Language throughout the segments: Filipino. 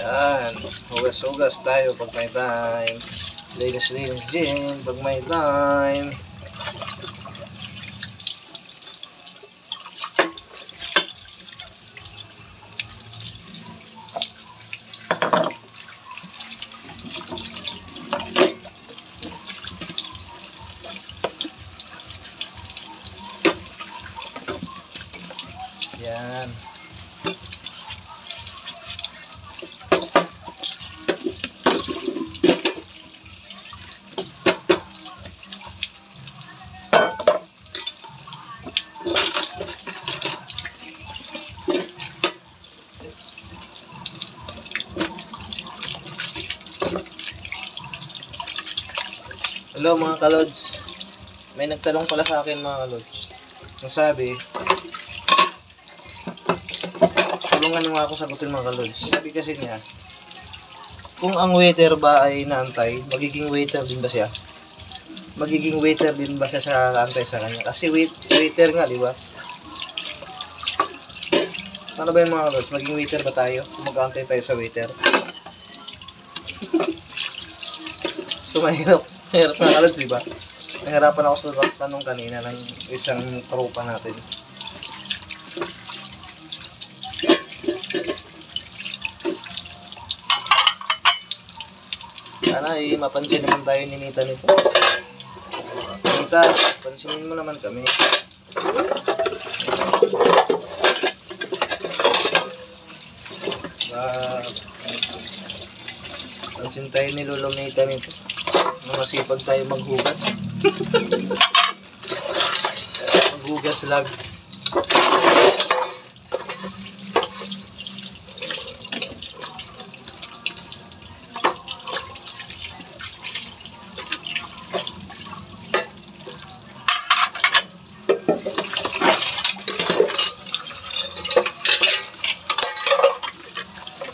Yan. Hugas-hugas tayo pag may time. Linis-linis din pag may time. Yan. Hello mga kalods. May nagtanong pala sa akin mga kalods. Sabi, tulungan nyo nga ako sagutin mga kalods. Sabi kasi niya, kung ang waiter ba ay naantay, magiging waiter din ba siya? Magiging waiter din ba siya sa naantay sa kanya? Kasi waiter nga, di ba? Ano ba yun mga kalods? Maging waiter ba tayo? Kung mag-aantay tayo sa waiter? So mahirap mga kalods, di ba? Nahirapan ako sa tanong kanina ng isang tropa natin. Sana mapansin naman tayo ni Mita nito. Mita, pansinin mo naman kami. Pansin tayo ni Lolo Mita nito. Masipag tayo maghugas. Maghugas lag.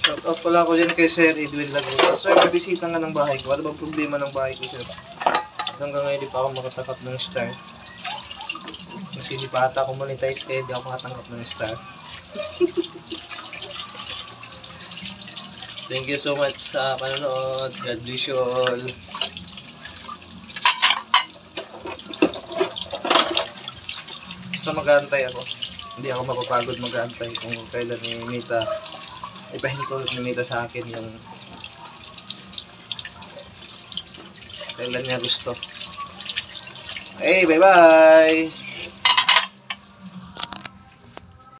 Shoutout pala ako dyan kay Sir Edwin Laguta. Sir, nabisita nga ng bahay ko. Ano bang problema ng bahay ko, sir? Hanggang ngayon di pa ako makatanggap ng star. Kasi di pa ata ako monetize kaya di ako makatanggap ng star. Thank you so much sa panonood. God bless you all. Basta mag-aantay ako. Hindi ako mapapagod mag-aantay kung kailan ni Mita ipahintulot ni Mita sa akin yung kailan niya gusto. Hey, bye-bye!